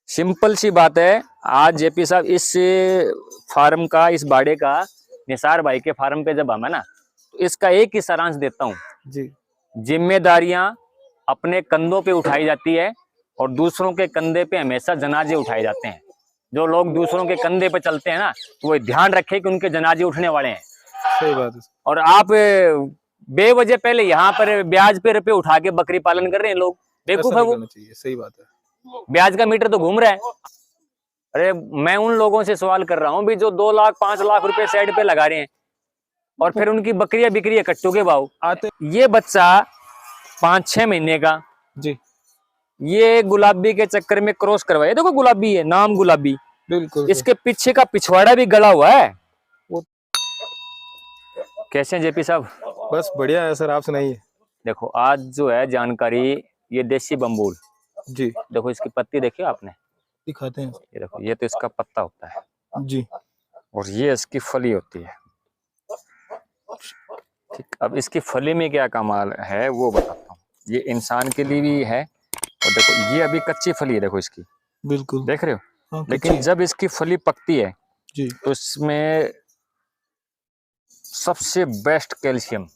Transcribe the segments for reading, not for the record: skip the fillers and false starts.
Simple सी बात है। आज जेपी साहब इस फार्म का, इस बाड़े का, निसार भाई के फार्म पे जब हम है ना, तो इसका एक ही सारांश देता हूँ जी। जिम्मेदारियां अपने कंधों पे उठाई जाती है और दूसरों के कंधे पे हमेशा जनाजे उठाए जाते हैं। जो लोग दूसरों के कंधे पे चलते हैं ना, तो वो ध्यान रखे कि उनके जनाजे उठने वाले हैं। सही बात है। और आप बेवजह पहले यहाँ पर ब्याज पे रुपये उठा के बकरी पालन कर रहे हैं लोग, बेवकूफ है वो। सही बात है। ब्याज का मीटर तो घूम रहा है। अरे मैं उन लोगों से सवाल कर रहा हूँ भी जो 2 लाख 5 लाख रुपए साइड पे लगा रहे हैं और फिर उनकी बकरियां बिक्री है कट्टू के भाव आते। ये बच्चा 5-6 महीने का जी, ये गुलाबी के चक्कर में क्रॉस करवाया। देखो गुलाबी है, नाम गुलाबी, बिल्कुल। इसके पीछे का पिछवाड़ा भी गला हुआ है। वो कैसे हैं जेपी साहब? बस बढ़िया है सर, आप सुनाइए। देखो आज जो है जानकारी, ये देसी बम्बूल। जी, देखो इसकी पत्ती देखिए आपने, दिखाते हैं। ये देखो, ये तो इसका पत्ता होता है जी, और ये इसकी फली होती है। ठीक, अब इसकी फली में क्या कमाल है वो बताता हूँ। ये इंसान के लिए भी है और देखो ये अभी कच्ची फली है, देखो इसकी, बिल्कुल देख रहे हो। हाँ, लेकिन जब इसकी फली पकती है जी, तो इसमें सबसे बेस्ट कैल्शियम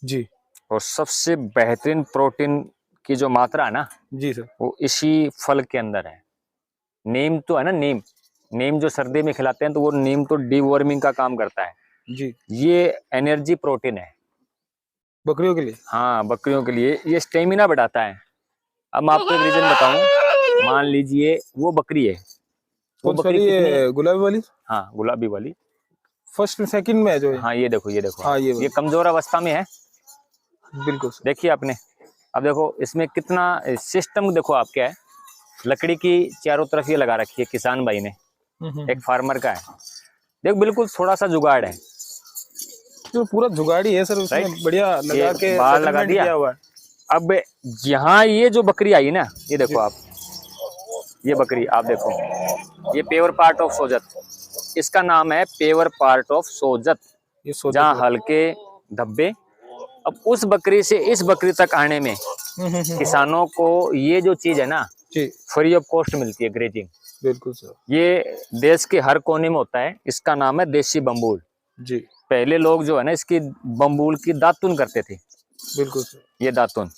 जी, और सबसे बेहतरीन प्रोटीन की जो मात्रा है ना, जी सर, वो इसी फल के अंदर है। नीम तो है ना, नीम, नीम जो सर्दी में खिलाते हैं तो वो नीम तो डीवॉर्मिंग का काम करता है। जी, ये एनर्जी प्रोटीन है बकरियों के लिए। हाँ, बकरियों के लिए। ये स्टेमिना बढ़ाता है। अब मैं आपको एक रीजन बताऊं, मान लीजिए वो बकरी है, वो बकरी कितनी, गुलाबी वाली, हाँ गुलाबी वाली, फर्स्ट एंड सेकंड में है जो है। हाँ ये देखो, ये देखो, हाँ, ये कमजोर अवस्था में है। बिल्कुल सर। देखिए आपने, अब देखो इसमें कितना सिस्टम, देखो आप क्या है, लकड़ी की चारों तरफ ये लगा रखी है किसान भाई ने, एक फार्मर का है। देखो बिल्कुल थोड़ा सा जुगाड़ है, जो पूरा जुगाड़ी है सर, उसमें बढ़िया लगा के बाल लगा दिया हुआ है। अब यहाँ ये जो बकरी आई ना, ये देखो आप, ये बकरी आप देखो, ये पेवर पार्ट ऑफ सोजत, इसका नाम है पेवर पार्ट ऑफ सोजत, जहाँ हल्के धब्बे। अब उस बकरी से इस बकरी तक आने में किसानों को ये जो चीज है ना, फ्री ऑफ कॉस्ट मिलती है, ग्रेजिंग। बिल्कुल सर। ये देश के हर कोने में होता है। इसका नाम है देसी बम्बूल। जी, पहले लोग जो है ना इसकी बम्बूल की दातुन करते थे। बिल्कुल सर। ये दातुन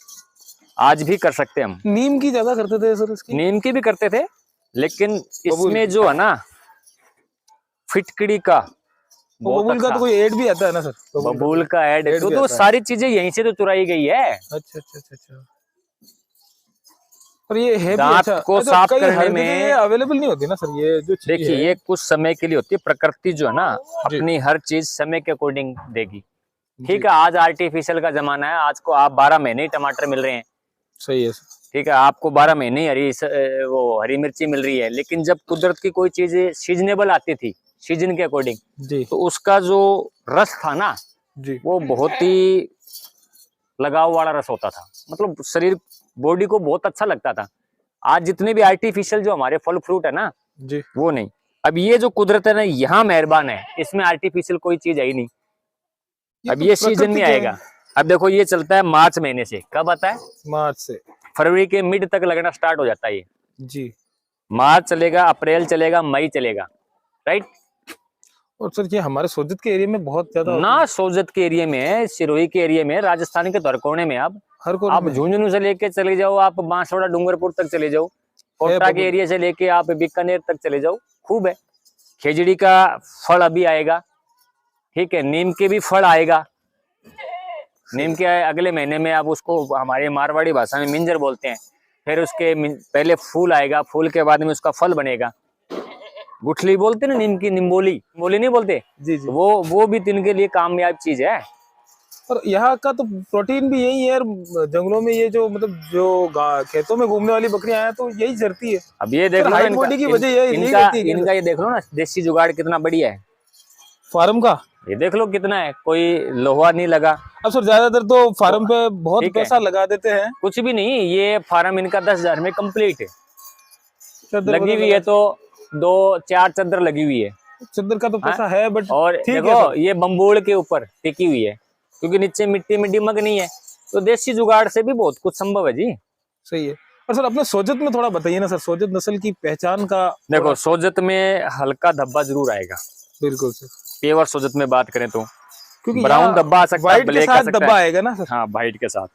आज भी कर सकते हैं हम। नीम की ज्यादा करते थे सर इसकी? नीम की भी करते थे, लेकिन इसमें जो है ना फिटकड़ी का, बबूल का तो कोई ऐड भी आता है ना सर? बबूल का ऐड तो सारी चीजें यहीं से तो चुराई गई है। अच्छा अच्छा अच्छा अच्छा। और ये है दांत को साफ करने में अवेलेबल नहीं होती ना सर ये जो चीज? देखिए ये कुछ समय के लिए होती है। प्रकृति जो है ना अपनी हर चीज समय के अकॉर्डिंग देगी। ठीक है, आज आर्टिफिशियल का जमाना है, आज को आप 12 महीने ही टमाटर मिल रहे हैं। सही है सर। ठीक है, आपको 12 महीने ही हरी मिर्ची मिल रही है। लेकिन जब कुदरत की कोई चीज सीजनेबल आती थी, सीजन के अकॉर्डिंग, तो उसका जो रस था ना जी, वो बहुत ही लगाव वाला रस होता था। मतलब शरीर, बॉडी को बहुत अच्छा लगता था। आज जितने भी आर्टिफिशियल जो हमारे फल फ्रूट है ना जी, वो नहीं। अब ये जो कुदरत है ना यहाँ मेहरबान है, इसमें आर्टिफिशियल कोई चीज है ही नहीं। अब ये सीजन में आएगा। अब देखो ये चलता है मार्च महीने से, कब आता है? मार्च से फरवरी के मिड तक लगना स्टार्ट हो जाता है ये जी। मार्च चलेगा, अप्रैल चलेगा, मई चलेगा, राइट। और सर ये हमारे सोजत के एरिया में बहुत ज्यादा ना, सोजत के एरिया में, सिरोही के एरिया में, राजस्थान के हर कोने में, आप झुंझुनू से लेके चले जाओ, आप बांसवाड़ा डूंगरपुर तक चले जाओ, कोटा के एरिया से लेके आप बीकानेर तक चले जाओ, खूब है। खेजड़ी का फल अभी आएगा, ठीक है, नीम के भी फल आएगा। नीम के अगले महीने में, आप उसको हमारे मारवाड़ी भाषा में मिंजर बोलते हैं। फिर उसके पहले फूल आएगा, फूल के बाद में उसका फल बनेगा। गुठली बोलते ना नीम की, निम्बोली, निम्बोली नहीं बोलते जी जी। वो भी तिनके लिए कामयाब चीज है। और यहाँ का तो प्रोटीन भी यही है। जंगलों में ये जो मतलब जो खेतों में घूमने वाली बकरियां हैं तो यही चरती है। अब ये देख लो ना, बॉडी की वजह इनका ये देख लो ना, देसी जुगाड़ कितना बढ़िया है फार्म का। ये देख लो कितना है, कोई लोहा नहीं लगा। अब सर ज्यादातर तो फार्म पे बहुत पैसा लगा देते हैं। कुछ भी नहीं, ये फार्म इनका 10,000 में कंप्लीट है। लगी हुई है तो 2-4 चादर लगी हुई है। चादर का तो पैसा है, बट और देखो ये बम्बूल के ऊपर टिकी हुई है, क्योंकि नीचे मिट्टी में डिमक नहीं है। तो देसी जुगाड़ से भी बहुत कुछ संभव है जी। सही है। और सर अपने सोजत में थोड़ा बताइए ना सर, सोजत नस्ल की पहचान का। देखो सोजत में हल्का धब्बा जरूर आएगा, बिल्कुल सर, पेवर सोजत में बात करें तो क्योंकि ब्राउन धब्बा आ सकता है, व्हाइट के ब्लैक आ साथ सकता धब्बा है। आएगा ना सर। हाँ व्हाइट के साथ।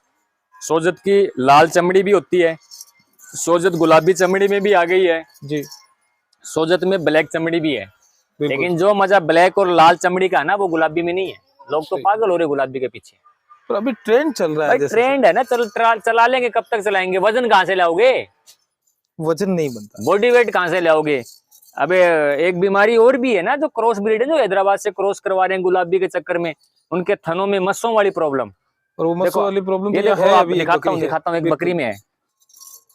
सोजत की लाल चमड़ी भी होती है, सोजत गुलाबी चमड़ी में भी आ गई है जी, सोजत में ब्लैक चमड़ी भी है। बिल्कुल। लेकिन जो मजा ब्लैक और लाल चमड़ी का है ना वो गुलाबी में नहीं है। लोग तो सही। पागल हो रहे गुलाबी के पीछे। पर अभी ट्रेंड चल रहा है भाई जैसे ट्रेंड है ना, चला लेंगे, कब तक चलाएंगे? वजन कहाँ से लाओगे? वजन नहीं बनता। बॉडी वेट कहाँ से लाओगे? अबे एक बीमारी और भी है ना, जो क्रॉस ब्रीड है, जो हैदराबाद से क्रॉस करवा रहे हैं गुलाबी के चक्कर में, उनके थनों में मस्सों वाली प्रॉब्लम। और वो मस्सों वाली प्रॉब्लम ये तो देखो है, आप, अभी एक दिखाता बकरी हूँ है। दिखाता हूँ, एक बिल्कुल। बकरी में है,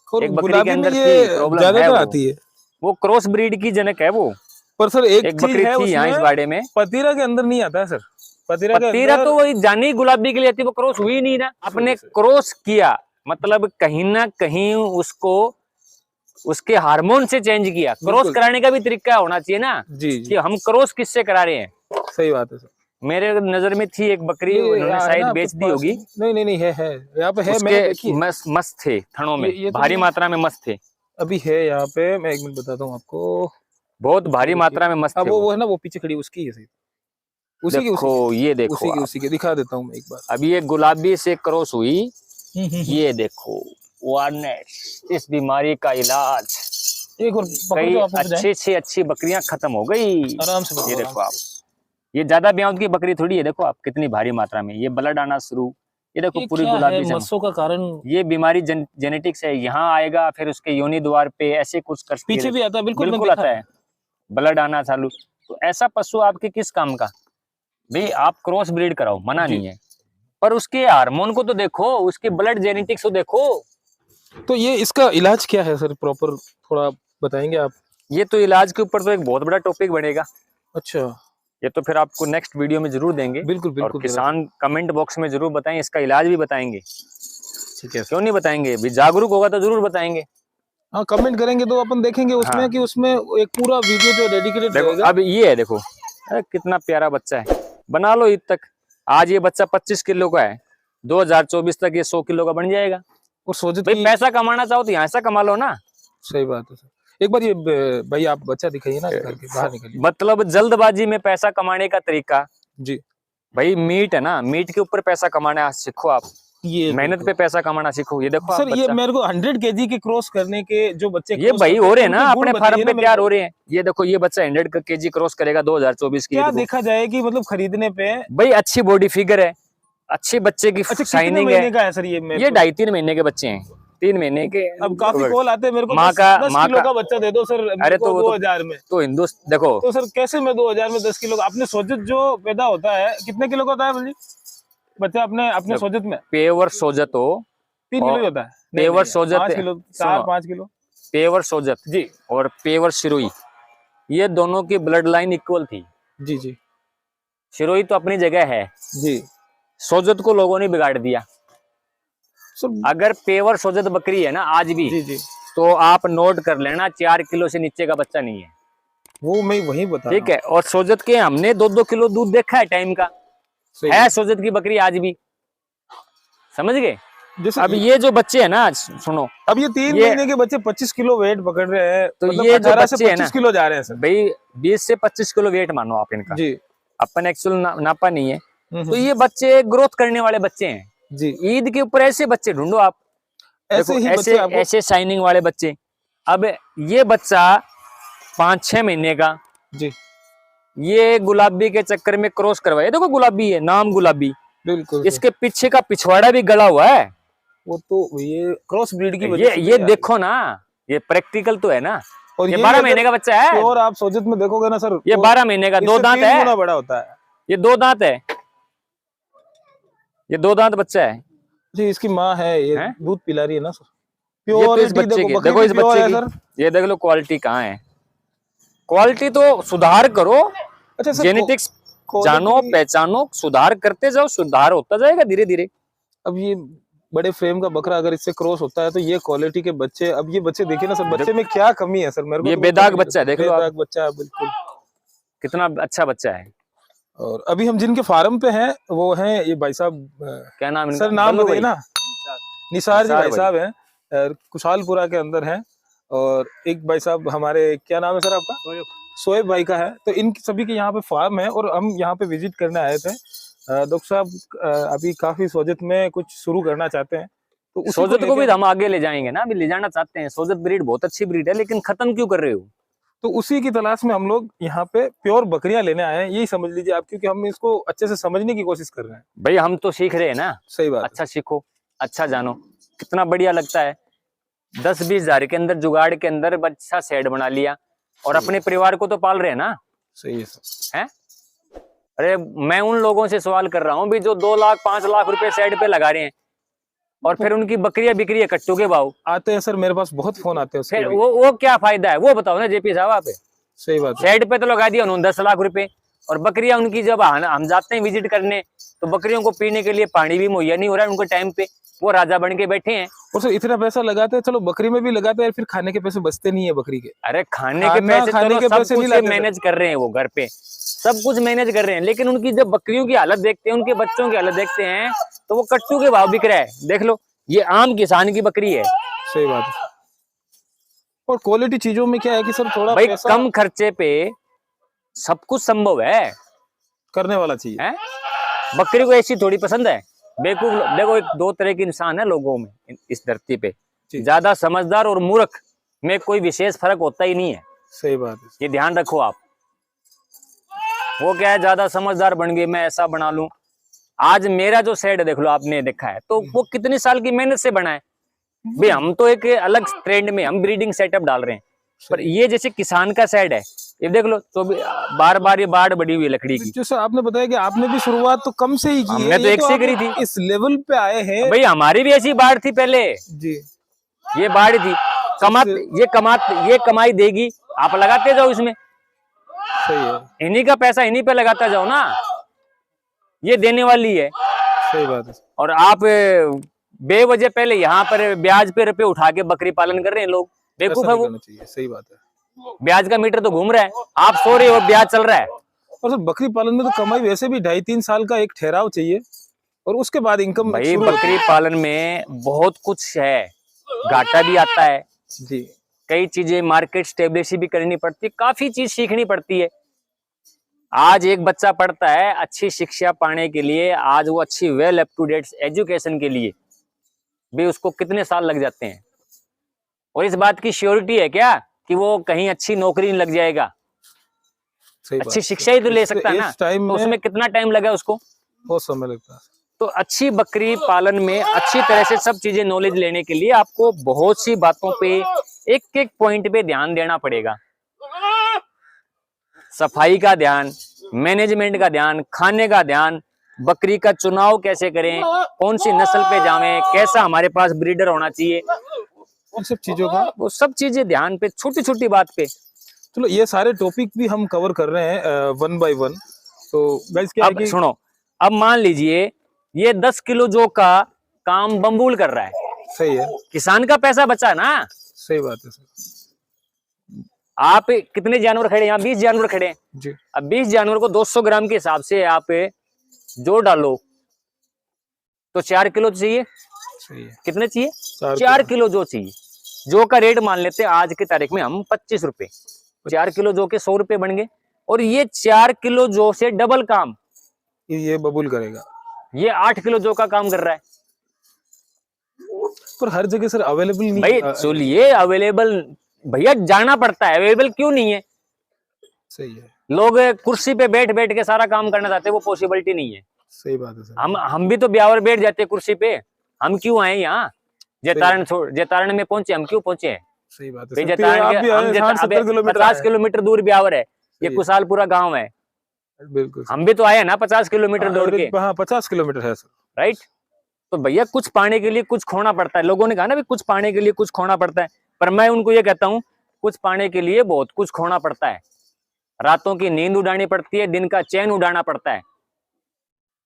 और एक बकरी के गुलाबी में अंदर ये थी प्रॉब्लम है, ज्यादातर वो आती है। वो क्रॉस ब्रीड की जनक है वो। पर सर एक एक चीज बकरी है थी यहाँ इस उसमें, बाड़े में। पतीरा के अंदर नहीं आता है सर। पतीरा के पतीरा अंदर तो वही जानी गुलाबी के लिए थी, वो क्रॉस हुई नहीं ना। आपने क्रॉस किया मतलब कहीं ना कहीं उसको उसके हार्मोन से चेंज किया। क्रॉस कराने का भी तरीका होना चाहिए ना, जी जी, कि हम क्रॉस किससे करा रहे हैं। सही बात है सर। मेरे नजर में थी एक बकरी, ये उन्होंने है शायद ना आपके बेच दी पास? होगी। नहीं नहीं, है यहाँ पे है, मैंने देखी उसके है। मस्त थे थनों में, ये तो भारी मैं मात्रा में मस्त थे, अभी है यहाँ पे, मैं एक मिनट बताता हूँ आपको। बहुत भारी मात्रा में मस्त थे वो है ना, वो पीछे खड़ी, उसकी है सही, उसी की देखो ये देखो आप, उसी की दिखा देता हूँ मैं एक बार। अभी ये गुलाबी से क्रॉस हुई, ये देखो वार्नेस, इस बीमारी का इलाज। एक और कई अच्छी से अच्छी बकरियां खत्म हो गई। आराम से ये देखो आप, ये ज्यादा ब्याज की बकरी थोड़ी है, देखो आप कितनी भारी मात्रा में ये ब्लड आना शुरू। ये देखो पूरी गुलाबी मस्सों का कारण ये बीमारी जेनेटिक्स है, यहाँ आएगा फिर उसके योनि द्वार पे ऐसे कुछ कर पीछे भी आता है। बिल्कुल बिल्कुल आता है, ब्लड आना चालू। तो ऐसा पशु आपके किस काम का? भाई आप क्रॉस ब्रीड कराओ, मना नहीं है, पर उसके हार्मोन को तो देखो, उसके ब्लड जेनेटिक्स को देखो। तो ये इसका इलाज क्या है सर, प्रॉपर थोड़ा बताएंगे आप? ये तो इलाज के ऊपर तो एक बहुत बड़ा टॉपिक बनेगा। अच्छा, ये तो फिर आपको नेक्स्ट वीडियो में जरूर देंगे। बिल्कुल बिल्कुल। और किसान कमेंट बॉक्स में जरूर बताएं, इसका इलाज भी बताएंगे। ठीक है, क्यों नहीं बताएंगे, भी जागरूक होगा तो जरूर बताएंगे। हाँ कमेंट करेंगे तो अपन देखेंगे उसमें। हाँ। कि उसमें एक पूरा वीडियो जो डेडिकेटेड देखो रहेगा। अब ये है, देखो अरे कितना प्यारा बच्चा है, बना लो ईद तक। आज ये बच्चा 25 किलो का है, 2024 तक ये 100 किलो का बन जाएगा। और सोजत भाई की पैसा कमाना चाहो तो यहाँ से कमा लो ना। सही बात है सर। एक बार ये भाई आप बच्चा दिखाइए ना, निकाल के बाहर निकालिए। मतलब जल्दबाजी में पैसा कमाने का तरीका, जी, भाई मीट है ना, मीट के ऊपर पैसा कमाना सीखो आप, ये मेहनत पे पैसा कमाना सीखो। ये देखो सर, आप ये बच्चा। मेरे को 100 केजी के क्रॉस करने के जो बच्चे ये भाई हो रहे हैं ना, अपने फार्म पे मेरे तैयार को। हो रहे हैं। ये देखो ये बच्चा 100 केजी क्रॉस करेगा 2024 की क्या ईद को। देखा जाए कि मतलब खरीदने पे भाई अच्छी बॉडी फिगर है, अच्छी बच्चे की अच्छा, कितने शाइनिंग महीने है। का है सर ये? ये 2.5-3 महीने के बच्चे हैं, 3 महीने के। अब काफी कॉल आते हैं मेरे को, माँ 10 किलो का बच्चा दे दो सर। अरे तो 2000 में तो हिंदू देखो, तो सर कैसे मैं 2000 में 10 किलो का? अपने सोजत जो पैदा होता है कितने किलो का होता है बोलिए बच्चा अपने अपने सोजत में? पेवर सोजत हो, 3 किलो ही होता है। Pure Sojat 5 kilo, 4-5 kilo. Pure Sojat जी और पेवर शिरोई, ये दोनों की ब्लड लाइन इक्वल थी। जी जी शिरोई तो अपनी जगह है, जी सोजत को लोगों ने बिगाड़ दिया। सर। अगर पेवर सोजत बकरी है ना आज भी, जी जी, तो आप नोट कर लेना 4 किलो से नीचे का बच्चा नहीं है। वो मैं वही बता ठीक है, और सोजत के हमने 2-2 किलो दूध देखा है टाइम का, है सोजत की बकरी आज भी, समझ गए? जैसे अब ये जो बच्चे है ना, सुनो, अब ये 3 महीने के बच्चे 25 किलो वेट पकड़ रहे हैं, तो मतलब ये जो 18 से बच्चे है ना 25 किलो जा रहे हैं सर। भाई 20 से 25 किलो वेट मानो आप इनका। जी, अपन एक्चुअल नापा नहीं है। तो ये बच्चे ग्रोथ करने वाले बच्चे हैं जी। ईद के ऊपर ऐसे बच्चे ढूंढो आप, ऐसे ही ऐसे ऐसे शाइनिंग वाले बच्चे। अब ये बच्चा 5-6 महीने का, जी, ये गुलाबी के चक्कर में क्रॉस करवाया। देखो गुलाबी है, नाम गुलाबी, बिल्कुल। इसके पीछे का पिछवाड़ा भी गला हुआ है। वो तो ये क्रॉस ब्रीड की वजह से ये देखो ना, ये प्रैक्टिकल तो है ना। और ये 12 महीने का बच्चा है। और आप सोजत में देखोगे ना सर, ये 12 महीने का, 2 दांत है, गुना बड़ा होता है। ये 2 दांत है, ये 2 दांत बच्चा है जी। इसकी माँ है, ये दूध पिला रही है ना सर। ये तो इस बच्चे की, देखो इस बच्चे की, ये देख लो क्वालिटी कहाँ है। क्वालिटी तो सुधार करो, अच्छा सर, जेनेटिक्स जानो, पहचानो, सुधार करते जाओ, सुधार होता जाएगा धीरे धीरे। अब ये बड़े फ्रेम का बकरा अगर इससे क्रॉस होता है तो ये क्वालिटी के बच्चे, अब ये बच्चे देखिए ना सर, बच्चे में क्या कमी है सर? मेरे को ये तो बेदाग बच्चा है, देख लो आप, बेदाग बच्चा है बिल्कुल, कितना अच्छा बच्चा है। और अभी हम जिनके फार्म पे हैं वो हैं ये भाई साहब, क्या नाम सर? नाम बताइए ना। निसार जी भाई साहब हैं। कुशालपुरा के अंदर है। और एक भाई साहब हमारे, क्या नाम है सर आपका? शोएब भाई का है। तो इन सभी के यहाँ पे फार्म है और हम यहाँ पे विजिट करने आए थे। डॉक्टर साहब अभी काफी सोजत में कुछ शुरू करना चाहते हैं, तो उसी सोजत को भी हम आगे ले जाएंगे ना, अभी ले जाना चाहते हैं। सोजत ब्रीड बहुत अच्छी ब्रीड है, लेकिन खत्म क्यों कर रहे हो? तो उसी की तलाश में हम लोग यहाँ पे प्योर बकरियां लेने आए हैं, यही समझ लीजिए आप, क्योंकि हम इसको अच्छे से समझने की कोशिश कर रहे हैं। भाई हम तो सीख रहे हैं ना। सही बात। अच्छा सीखो, अच्छा जानो, कितना बढ़िया लगता है। 10-20 हजार के अंदर जुगाड़ के अंदर अच्छा शेड बना लिया और अपने परिवार को तो पाल रहे हैं ना। सही है सर। हैं? अरे मैं उन लोगों से सवाल कर रहा हूँ भी जो 2 लाख 5 लाख रुपए शेड पे लगा रहे हैं और फिर उनकी बकरियां बिक्री है कट्टू के भाव। आते हैं सर, मेरे पास बहुत फोन आते हैं उसके फिर भी। वो क्या फायदा है, वो बताओ ना जेपी साहब आप। सही बात है। शेड पे तो लगा दिया उन्होंने 10 लाख रुपए, और बकरियां उनकी जब हम जाते हैं विजिट करने तो बकरियों को पीने के लिए पानी भी मुहैया नहीं हो रहा है उनको टाइम पे, वो राजा बन के बैठे हैं। और सर इतना पैसा लगाते हैं, चलो बकरी में भी लगाते हैं, फिर खाने के पैसे बचते नहीं है बकरी के। अरे खाने के पैसे सब कुछ मैनेज कर रहे हैं, वो घर पे सब कुछ मैनेज कर रहे हैं, लेकिन उनकी जब बकरियों की हालत देखते हैं, उनके बच्चों की हालत देखते हैं, तो वो कट्टू के भाव बिक रहा है। देख लो, ये आम किसान की बकरी है। सही बात है। और क्वालिटी चीजों में क्या है कि सर थोड़ा भाई पैसा कम खर्चे पे सब कुछ संभव है, करने वाला चाहिए है? बकरी को ऐसी थोड़ी पसंद है बेवकूफ। देखो, एक 2 तरह के इंसान है लोगों में इस धरती पे, ज्यादा समझदार और मूर्ख में कोई विशेष फर्क होता ही नहीं है। सही बात है, ये ध्यान रखो आप। वो क्या है, ज्यादा समझदार बन गए, मैं ऐसा बना लूं। आज मेरा जो शेड देख लो, आपने देखा है तो वो कितनी साल की मेहनत से बना है भाई। हम तो एक अलग ट्रेंड में हम ब्रीडिंग सेटअप डाल रहे हैं, पर ये जैसे किसान का शेड है, ये देख लो, तो बार बार ये बाढ़ बढ़ी हुई लकड़ी की। जो सर आपने बताया कि आपने भी शुरुआत तो कम से ही की हमने तो एक से करी थी। इस लेवल पे आए हैं भाई, हमारी भी ऐसी बाढ़ थी पहले जी। ये बाढ़ थी, ये कमाई देगी, आप लगाते जाओ इसमें। सही है। इन्हीं का पैसा इन्हीं पे लगाता जाओ ना, ये देने वाली है। सही बात है। और आप बेवजह पहले यहाँ पर ब्याज पे रुपए उठा के बकरी पालन कर रहे हैं लोग, बेवकूफ है वो। सही बात है। ब्याज का मीटर तो घूम रहा है, आप सो रहे हो, ब्याज चल रहा है। और सर बकरी पालन में तो कमाई वैसे भी 2.5-3 साल का एक ठहराव चाहिए, और उसके बाद इनकम। भाई बकरी पालन में बहुत कुछ है, घाटा भी आता है जी। कई चीजें मार्केट स्टेब्लिश भी करनी पड़ती है, काफी चीज सीखनी पड़ती है। आज एक बच्चा पढ़ता है अच्छी शिक्षा पाने के लिए, आज वो अच्छी well up to date education के लिए भी उसको कितने साल लग जाते हैं, और इस बात की श्योरिटी है क्या कि वो कहीं अच्छी नौकरी लग जाएगा? अच्छी शिक्षा ही तो ले सकता है ना, तो उसमें कितना टाइम लगा उसको? बहुत समय लगता है। तो अच्छी बकरी पालन में अच्छी तरह से सब चीजें नॉलेज लेने के लिए आपको बहुत सी बातों पे, एक एक पॉइंट पे ध्यान देना पड़ेगा। सफाई का ध्यान, मैनेजमेंट का ध्यान, खाने का ध्यान, बकरी का चुनाव कैसे करें, कौन सी नस्ल पे जावें, कैसा हमारे पास ब्रीडर होना चाहिए, उन सब चीजों का, वो सब चीजें ध्यान पे, छोटी छोटी बात पे। चलो ये सारे टॉपिक भी हम कवर कर रहे हैं 1 by 1। तो गाइस क्या है कि सुनो, अब मान लीजिए ये 10 किलो जो का काम बम्बूल कर रहा है, सही है, किसान का पैसा बचा ना। सही बात है सर। आप कितने जानवर खड़े हैं यहाँ? 20 जानवर खड़े हैं जी। अब 20 जानवर को 200 ग्राम के हिसाब से आप जोड़ डालो तो 4 किलो चाहिए। सही है। कितने चाहिए? 4 किलो जो चाहिए। जो का रेट मान लेते हैं आज की तारीख में हम 25 रुपए, 4 किलो जो के 100 रुपए बन गए, और ये 4 किलो जो से डबल काम ये बबूल करेगा, ये 8 किलो जो का काम कर रहा है। पर हर जगह सर अवेलेबल नहीं भाई चलिए अवेलेबल, भैया जाना पड़ता है, अवेलेबल क्यों नहीं है? सही है। लोग कुर्सी पे बैठ बैठ के सारा काम करना चाहते हैं, वो पॉसिबिलिटी नहीं है। सही बात है सर। हम भी तो ब्यावर बैठ जाते हैं कुर्सी पे, हम क्यों आए यहाँ? जैतारण में पहुंचे, हम क्यों पहुंचे हैं? सही बात है। 50 किलोमीटर दूर ब्यावर है, ये कुशालपुरा गांव है, बिल्कुल हम भी तो आए ना 50 किलोमीटर दौड़ के। 50 किलोमीटर है सर, राइट। तो भैया कुछ पाने के लिए कुछ खोना पड़ता है। लोगों ने कहा ना भी कुछ पाने के लिए कुछ खोना पड़ता है, पर मैं उनको ये कहता हूँ कुछ पाने के लिए बहुत कुछ खोना पड़ता है। रातों की नींद उड़ानी पड़ती है, दिन का चैन उड़ाना पड़ता है,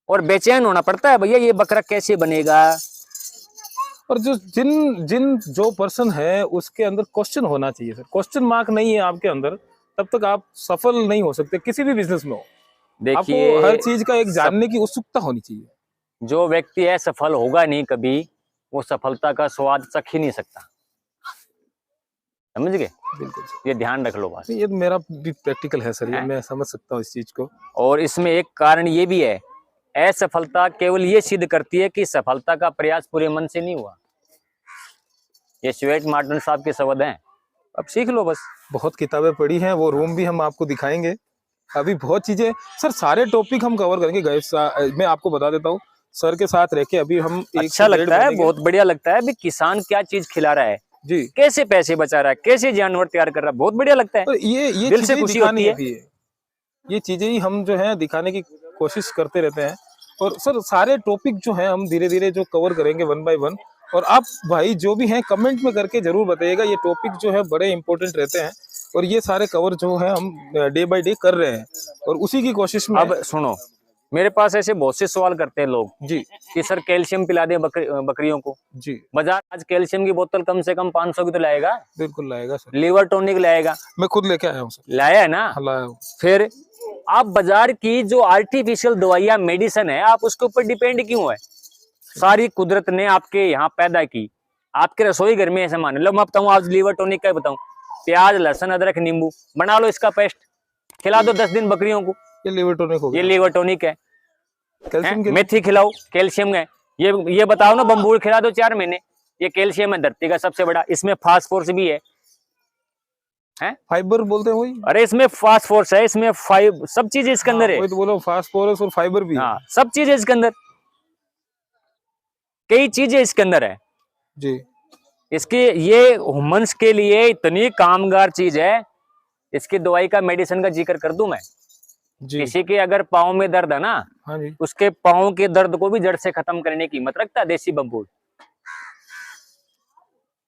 और बेचैन होना पड़ता है भैया ये बकरा कैसे बनेगा। और जो पर्सन है उसके अंदर क्वेश्चन होना चाहिए सर। क्वेश्चन मार्क नहीं है आपके अंदर, तब तक आप सफल नहीं हो सकते किसी भी बिजनेस में हो। देखिए, हर चीज का एक जानने की उत्सुकता होनी चाहिए। जो व्यक्ति है सफल होगा नहीं कभी, वो सफलता का स्वाद चख ही नहीं सकता। समझ गए? बिल्कुल ये ध्यान रख लो बस। ये मेरा भी प्रैक्टिकल है सर, ये मैं समझ सकता हूँ इस चीज को। और इसमें एक कारण ये भी है, असफलता केवल ये सिद्ध करती है कि सफलता का प्रयास पूरे मन से नहीं हुआ। ये स्वेट मार्टिन साहब के शब्द हैं, अब सीख लो बस। बहुत किताबें पढ़ी हैं, वो रूम भी हम आपको दिखाएंगे। अभी बहुत चीजें सर, सारे टॉपिक हम कवर करेंगे गाइस। मैं आपको बता देता हूँ, सर के साथ रह के अभी हम अच्छा लगता है, बहुत बढ़िया लगता है। भी किसान क्या चीज खिला रहा है जी, कैसे पैसे बचा रहा है, कैसे जानवर तैयार कर रहा है, बहुत बढ़िया लगता है। और ये दिल से खुशी होती है। ये चीजें ही हम जो है दिखाने की कोशिश करते रहते हैं। और सर सारे टॉपिक जो है हम धीरे धीरे जो कवर करेंगे 1 बाय 1। और आप भाई जो भी हैं कमेंट में करके जरूर बताइएगा, ये टॉपिक जो है बड़े इंपॉर्टेंट रहते हैं। और ये सारे कवर जो है हम डे बाय डे कर रहे हैं, और उसी की कोशिश में। अब सुनो, मेरे पास ऐसे बहुत से सवाल करते हैं लोग जी कि सर कैल्शियम पिला दें बकरियों को। जी, बाजार आज कैल्शियम की बोतल कम से कम 500 की तो लाएगा। बिल्कुल लाएगा सर, लीवर टॉनिक लाएगा, मैं खुद लेके आया हूँ सर। लाया है ना? हाँ, लाया हूँ। फिर आप बाजार की जो आर्टिफिशियल दवाइयां मेडिसिन है, आप उसके ऊपर डिपेंड क्यों है? सारी कुदरत ने आपके यहाँ पैदा की, आपके रसोई घर में ऐसे मान लो। मैं बताऊं आज लीवर टॉनिक का बताऊं, प्याज लहसुन अदरक नींबू बना लो, इसका पेस्ट खिला दो 10 दिन बकरियों को, ये लीवर टॉनिक हो गया। ये लीवर टॉनिक है। कैल्शियम के मेथी खिलाओ, कैल्शियम है। ये बताओ ना, बम्बूल खिला दो 4 महीने, ये कैल्शियम है धरती का सबसे बड़ा। इसमें फास्फोरस भी है, फाइबर बोलते हैं वही। अरे इसमें फास्फोरस है, इसमें सब चीज इसके अंदर है। वही तो बोलो, फास्फोरस और फाइबर भी है। हाँ, सब चीजें इसके अंदर, कई चीजें इसके अंदर है जी। इसके। ये ह्यूमंस के लिए इतनी कामगार चीज है, इसकी दवाई का मेडिसिन का जिक्र कर दूं मैं। जी किसी के अगर पाँव में दर्द है ना, हाँ जी, उसके पाँव के दर्द को भी जड़ से खत्म करने की हिम्मत रखता है देसी बम्बूल।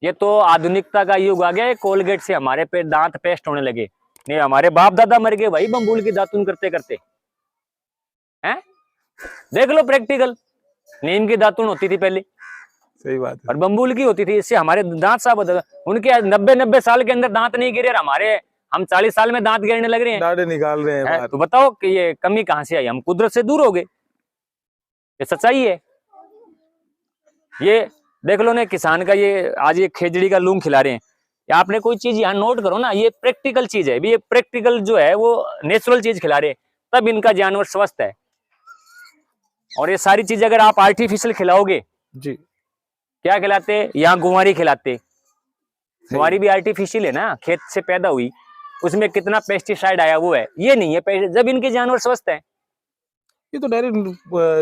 ये तो आधुनिकता का युग आ गया है, कोलगेट से हमारे पे दांत पेस्ट होने लगे। नहीं, हमारे बाप दादा मर गए भाई बम्बूल की दातुन करते करते हैं। देख लो प्रैक्टिकल, नीम की दातुन होती थी पहले, सही बात है। और बम्बूल की होती थी। इससे हमारे दांत साफ होते थे। उनके 90 साल के अंदर दांत नहीं गिरे, और हमारे हम 40 साल में दांत गिरने लग रहे हैं, दाढ़े निकाल रहे हैं बाहर। तो बताओ कि ये कमी कहां से आई? हम कुदरत से दूर हो गए, ये सच्चाई है। ये देख लो ना, किसान का ये आज ये खेजड़ी का लूंग खिला रहे हैं। या आपने कोई चीज यहाँ नोट करो ना, ये प्रैक्टिकल चीज है। ये प्रैक्टिकल जो है वो नेचुरल चीज खिला रहे हैं, तब इनका जानवर स्वस्थ है। और ये सारी चीज अगर आप आर्टिफिशियल खिलाओगे, जी, क्या खिलाते? यहाँ गुवारी खिलाते, गुवारी भी आर्टिफिशियल है ना, खेत से पैदा हुई, उसमें कितना पेस्टिसाइड आया वो है। ये नहीं है जब इनके जानवर स्वस्थ है। ये तो डायरेक्ट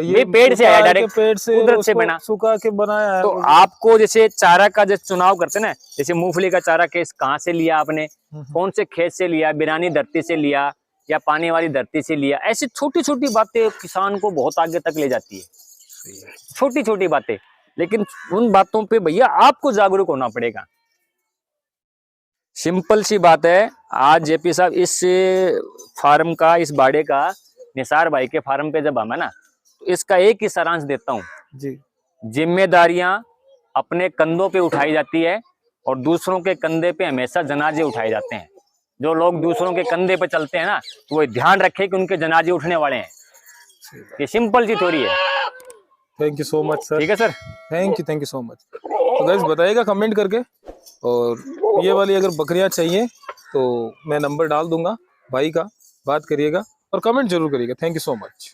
ये पेड़ से आया, डायरेक्ट पेड़ से कुदरत से बना, सुखा के बनाया है। तो आपको जैसे चारा का जैसे चुनाव करते ना, जैसे मूंगफली का चारा केस कहाँ से लिया आपने, कौन से खेत से लिया, बिरानी धरती से लिया या पानी वाली धरती से लिया, ऐसी छोटी छोटी बातें किसान को बहुत आगे तक ले जाती है। छोटी छोटी बातें, लेकिन उन बातों पे भैया आपको जागरूक होना पड़ेगा। सिंपल सी बात है। आज जेपी साहब इस फार्म का, इस बाड़े का, निसार भाई के फार्म पे जब हम है ना, तो इसका एक ही सारांश देता हूँ जी, जिम्मेदारियां अपने कंधों पे उठाई जाती है, और दूसरों के कंधे पे हमेशा जनाजे उठाए जाते हैं। जो लोग दूसरों के कंधे पे चलते हैं ना, तो वो ध्यान रखे कि उनके जनाजे उठने वाले हैं। ये सिंपल सी थ्योरी है। Thank you so much sir. ठीक है sir, thank you so much. तो गाइस बताइएगा कमेंट करके, और ये वाली अगर बकरियां चाहिए तो मैं नंबर डाल दूंगा भाई का, बात करिएगा और कमेंट जरूर करिएगा। Thank you so much.